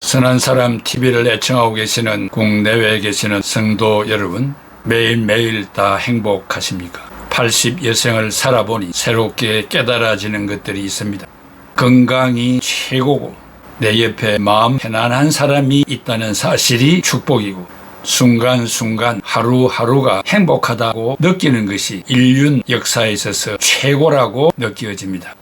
선한 사람 TV를 애청하고 계시는 국내외에 계시는 성도 여러분, 매일매일 다 행복하십니까? 80여생을 살아보니 새롭게 깨달아지는 것들이 있습니다. 건강이 최고고 내 옆에 마음 편안한 사람이 있다는 사실이 축복이고, 순간순간 하루하루가 행복하다고 느끼는 것이 인류 역사에 있어서 최고라고 느껴집니다.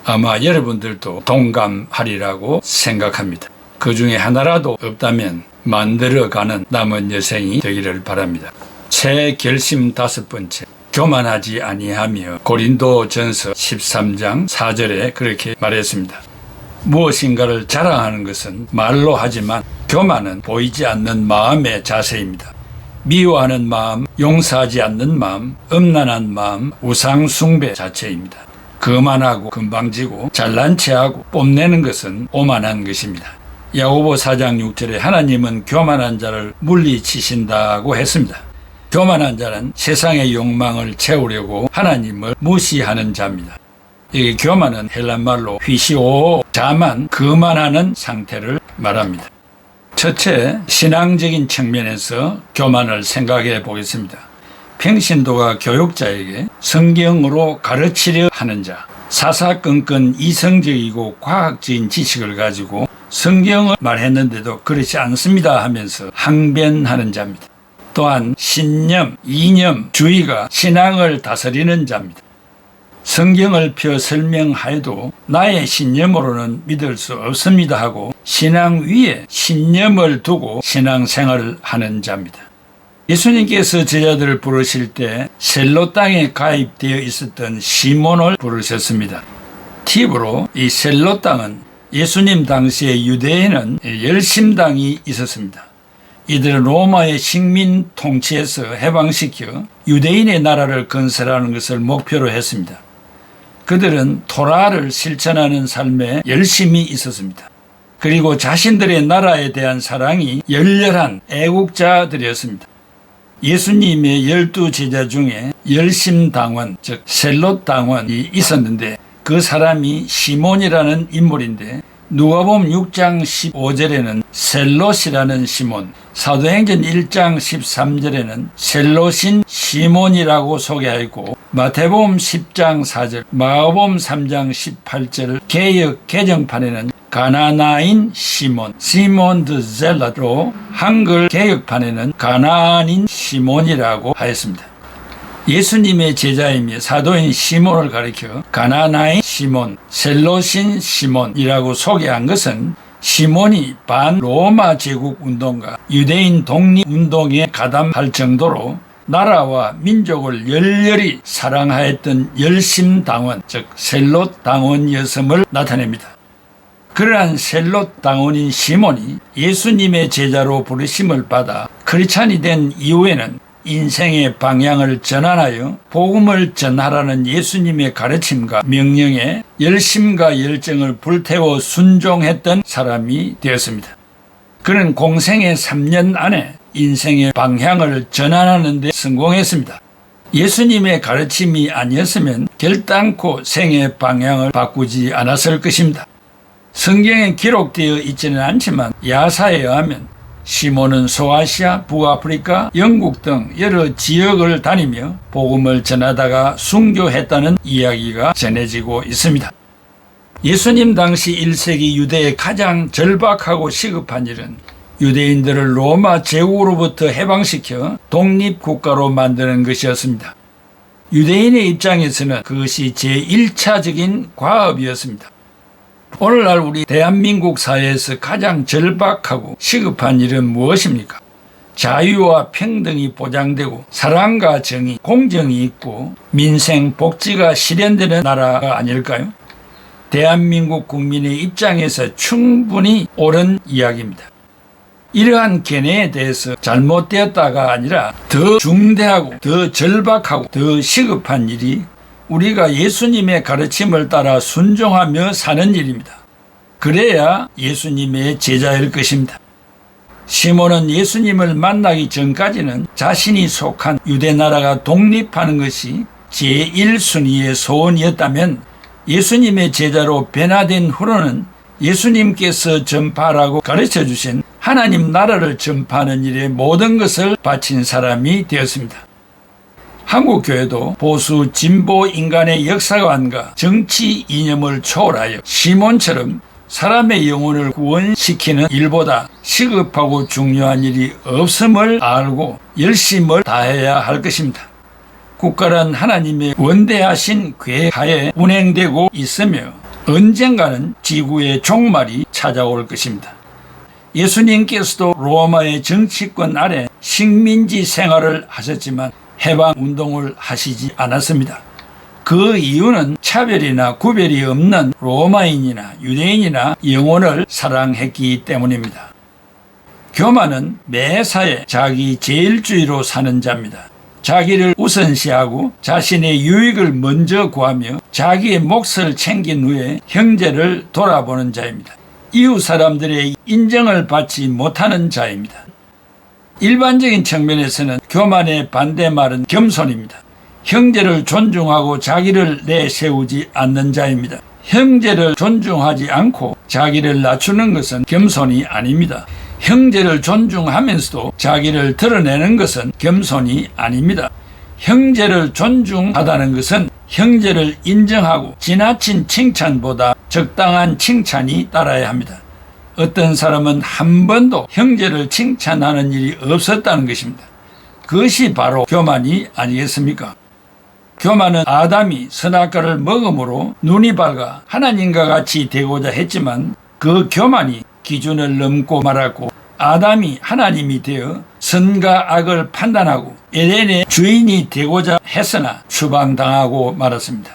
아마 여러분들도 동감하리라고 생각합니다. 그 중에 하나라도 없다면 만들어가는 남은 여생이 되기를 바랍니다. 새 결심 5번째, 교만하지 아니하며. 고린도전서 13장 4절에 그렇게 말했습니다. 무엇인가를 자랑하는 것은 말로 하지만 교만은 보이지 않는 마음의 자세입니다. 미워하는 마음, 용서하지 않는 마음, 음란한 마음, 우상 숭배 자체입니다. 거만하고 건방지고 잘난 체하고 뽐내는 것은 오만한 것입니다. 야고보 4장 6절에 하나님은 교만한 자를 물리치신다고 했습니다. 교만한 자는 세상의 욕망을 채우려고 하나님을 무시하는 자입니다. 이 교만은 헬란말로 휘시오, 자만, 거만하는 상태를 말합니다. 첫째, 신앙적인 측면에서 교만을 생각해 보겠습니다. 평신도가 교육자에게 성경으로 가르치려 하는 자, 사사건건 이성적이고 과학적인 지식을 가지고 성경을 말했는데도 그렇지 않습니다 하면서 항변하는 자입니다. 또한 신념, 이념, 주의가 신앙을 다스리는 자입니다. 성경을 펴 설명하여도 나의 신념으로는 믿을 수 없습니다 하고 신앙 위에 신념을 두고 신앙생활을 하는 자입니다. 예수님께서 제자들을 부르실 때 셀로 땅에 가입되어 있었던 시몬을 부르셨습니다. 팁으로 이 셀로 땅은 예수님 당시에 유대에는 열심당이 있었습니다. 이들은 로마의 식민 통치에서 해방시켜 유대인의 나라를 건설하는 것을 목표로 했습니다. 그들은 토라를 실천하는 삶에 열심히 있었습니다. 그리고 자신들의 나라에 대한 사랑이 열렬한 애국자들이었습니다. 예수님의 12제자 중에 열심당원, 즉 셀롯당원이 있었는데 그 사람이 시몬이라는 인물인데, 누가복음 6장 15절에는 셀롯이라는 시몬, 사도행전 1장 13절에는 셀롯인 시몬이라고 소개하였고, 마태복음 10장 4절, 마가복음 3장 18절 개역 개정판에는 가나나인 시몬, 시몬 드 젤라로 한글 개역판에는 가나안인 시몬이라고 하였습니다. 예수님의 제자이며 사도인 시몬을 가리켜 가나나인 시몬, 셀롯인 시몬이라고 소개한 것은 시몬이 반로마 제국 운동과 유대인 독립운동에 가담할 정도로 나라와 민족을 열렬히 사랑하였던 열심당원, 즉 셀롯 당원이었음을 나타냅니다. 그러한 셀롯 당원인 시몬이 예수님의 제자로 부르심을 받아 크리스찬이 된 이후에는 인생의 방향을 전환하여 복음을 전하라는 예수님의 가르침과 명령에 열심과 열정을 불태워 순종했던 사람이 되었습니다. 그는 공생의 3년 안에 인생의 방향을 전환하는 데 성공했습니다. 예수님의 가르침이 아니었으면 결단코 생의 방향을 바꾸지 않았을 것입니다. 성경에 기록되어 있지는 않지만 야사에 의하면 시몬은 소아시아, 북아프리카, 영국 등 여러 지역을 다니며 복음을 전하다가 순교했다는 이야기가 전해지고 있습니다. 예수님 당시 1세기 유대의 가장 절박하고 시급한 일은 유대인들을 로마 제국으로부터 해방시켜 독립국가로 만드는 것이었습니다. 유대인의 입장에서는 그것이 제1차적인 과업이었습니다. 오늘날 우리 대한민국 사회에서 가장 절박하고 시급한 일은 무엇입니까? 자유와 평등이 보장되고 사랑과 정의, 공정이 있고 민생, 복지가 실현되는 나라가 아닐까요? 대한민국 국민의 입장에서 충분히 옳은 이야기입니다. 이러한 견해에 대해서 잘못되었다가 아니라 더 중대하고 더 절박하고 더 시급한 일이 우리가 예수님의 가르침을 따라 순종하며 사는 일입니다. 그래야 예수님의 제자일 것입니다. 시몬은 예수님을 만나기 전까지는 자신이 속한 유대나라가 독립하는 것이 제1순위의 소원이었다면 예수님의 제자로 변화된 후로는 예수님께서 전파하라고 가르쳐 주신 하나님 나라를 전파하는 일에 모든 것을 바친 사람이 되었습니다. 한국교회도 보수 진보 인간의 역사관과 정치 이념을 초월하여 시몬처럼 사람의 영혼을 구원시키는 일보다 시급하고 중요한 일이 없음을 알고 열심을 다해야 할 것입니다. 국가란 하나님의 원대하신 계획하에 운행되고 있으며 언젠가는 지구의 종말이 찾아올 것입니다. 예수님께서도 로마의 정치권 아래 식민지 생활을 하셨지만 해방운동을 하시지 않았습니다. 그 이유는 차별이나 구별이 없는 로마인이나 유대인이나 영혼을 사랑했기 때문입니다. 교만은 매사에 자기 제일주의로 사는 자입니다. 자기를 우선시하고 자신의 유익을 먼저 구하며 자기의 몫을 챙긴 후에 형제를 돌아보는 자입니다. 이웃 사람들의 인정을 받지 못하는 자입니다. 일반적인 측면에서는 교만의 반대말은 겸손입니다. 형제를 존중하고 자기를 내세우지 않는 자입니다. 형제를 존중하지 않고 자기를 낮추는 것은 겸손이 아닙니다. 형제를 존중하면서도 자기를 드러내는 것은 겸손이 아닙니다. 형제를 존중하다는 것은 형제를 인정하고 지나친 칭찬보다 적당한 칭찬이 따라야 합니다. 어떤 사람은 한 번도 형제를 칭찬하는 일이 없었다는 것입니다. 그것이 바로 교만이 아니겠습니까? 교만은 아담이 선악과를 먹음으로 눈이 밝아 하나님과 같이 되고자 했지만 그 교만이 기준을 넘고 말았고 아담이 하나님이 되어 선과 악을 판단하고 에덴의 주인이 되고자 했으나 추방당하고 말았습니다.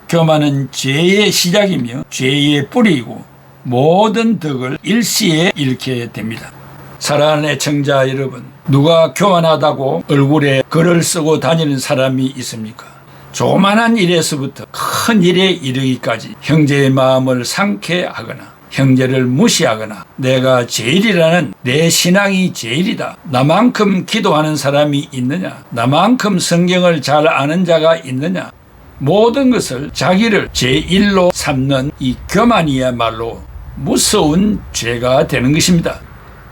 교만은 죄의 시작이며 죄의 뿌리이고 모든 덕을 일시에 잃게 됩니다. 사랑하는 애청자 여러분, 누가 교만하다고 얼굴에 글을 쓰고 다니는 사람이 있습니까? 조그만한 일에서부터 큰 일에 이르기까지 형제의 마음을 상쾌하거나 형제를 무시하거나 내가 제일이라는 내 신앙이 제일이다, 나만큼 기도하는 사람이 있느냐, 나만큼 성경을 잘 아는 자가 있느냐, 모든 것을 자기를 제1로 삼는 이 교만이야말로 무서운 죄가 되는 것입니다.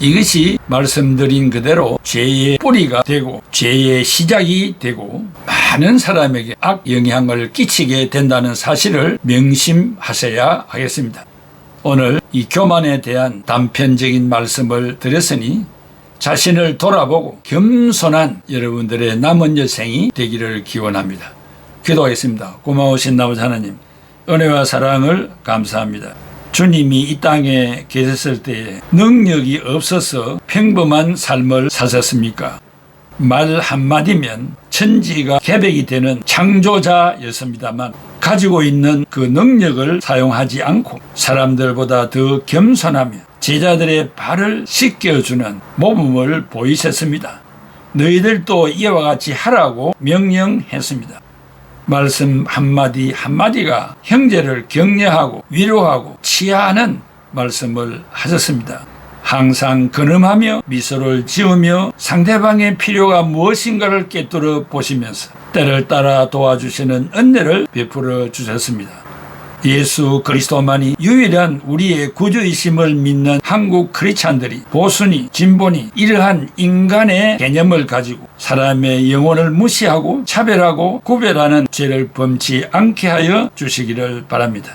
이것이 말씀드린 그대로 죄의 뿌리가 되고 죄의 시작이 되고 많은 사람에게 악영향을 끼치게 된다는 사실을 명심하셔야 하겠습니다. 오늘 이 교만에 대한 단편적인 말씀을 드렸으니 자신을 돌아보고 겸손한 여러분들의 남은 여생이 되기를 기원합니다. 기도하겠습니다. 고마우신 아버지 하나님, 은혜와 사랑을 감사합니다. 주님이 이 땅에 계셨을 때에 능력이 없어서 평범한 삶을 사셨습니까? 말 한마디면 천지가 개벽이 되는 창조자였습니다만 가지고 있는 그 능력을 사용하지 않고 사람들보다 더 겸손하며 제자들의 발을 씻겨주는 모범을 보이셨습니다. 너희들도 이와 같이 하라고 명령했습니다. 말씀 한마디 한마디가 형제를 격려하고 위로하고 치하하는 말씀을 하셨습니다. 항상 근엄하며 미소를 지으며 상대방의 필요가 무엇인가를 꿰뚫어 보시면서 때를 따라 도와주시는 은혜를 베풀어 주셨습니다. 예수 그리스도만이 유일한 우리의 구주이심을 믿는 한국 크리스찬들이 보수니 진보니 이러한 인간의 개념을 가지고 사람의 영혼을 무시하고 차별하고 구별하는 죄를 범치 않게 하여 주시기를 바랍니다.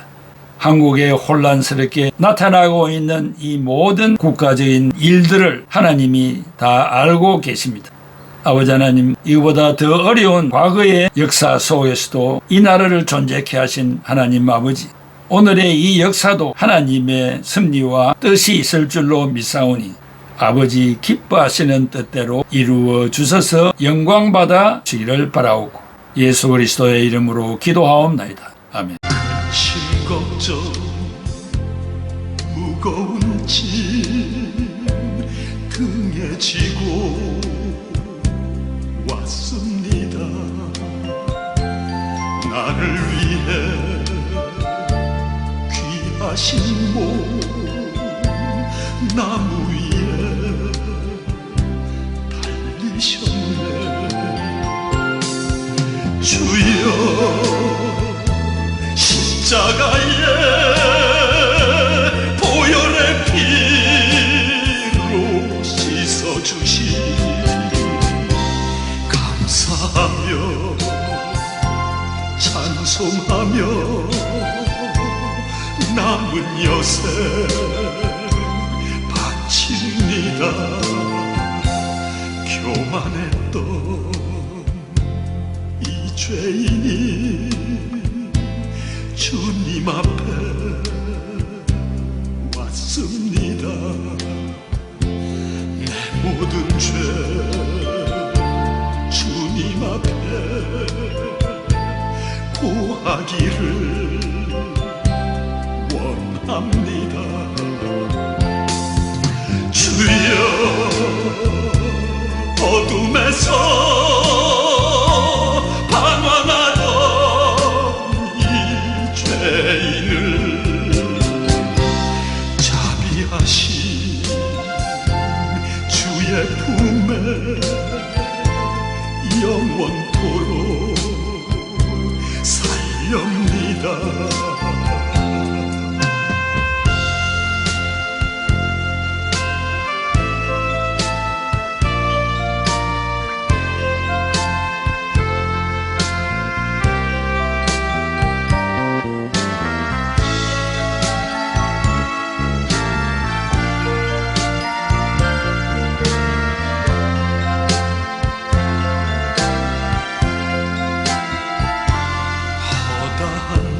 한국에 혼란스럽게 나타나고 있는 이 모든 국가적인 일들을 하나님이 다 알고 계십니다. 아버지 하나님, 이보다 더 어려운 과거의 역사 속에서도 이 나라를 존재케 하신 하나님 아버지, 오늘의 이 역사도 하나님의 섭리와 뜻이 있을 줄로 믿사오니 아버지 기뻐하시는 뜻대로 이루어 주셔서 영광받아 주기를 바라오고 예수 그리스도의 이름으로 기도하옵나이다. 아멘. 걱정 무거운 짐 등에 지고 왔습니다. 나를 위해 귀하신 몸 나무 위에 달리셨네. 주여 십자가에 남은 여생 바칩니다. 교만했던 이 죄인이 주님 앞에 왔습니다. 내 모든 죄 주님 앞에 고하기를 원합니다. 주여 어둠에서 방황하던 이 죄인을 자비하신 주의 품에 영원토록 살렵니다.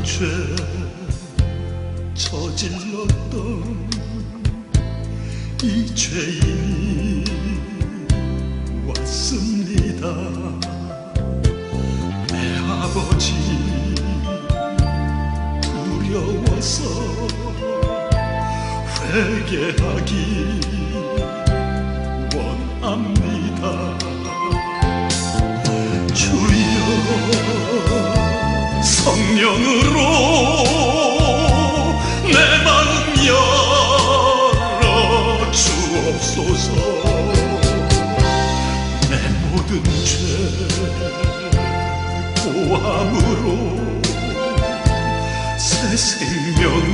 죄 저질렀던 이 죄인이 왔습니다. 내 아버지 두려워서 회개하기 원합니다. 주여 성령으로 내 마음 열어 주옵소서. 내 모든 죄 고함으로 새 생명을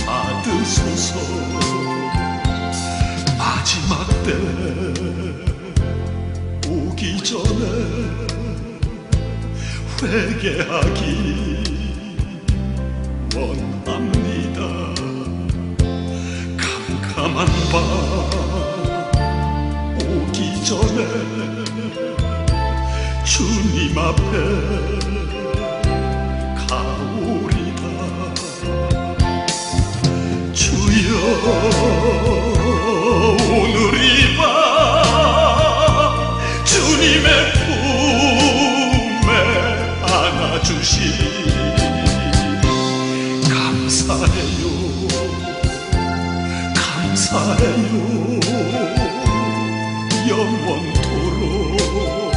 받으소서. 마지막 때 오기 전에 회개하기 원합니다. 캄캄한 밤 오기 전에 주님 앞에 가오리다. 주여 오늘 이 밤 주님의 주시 감사해요. 감사해요. 영원토록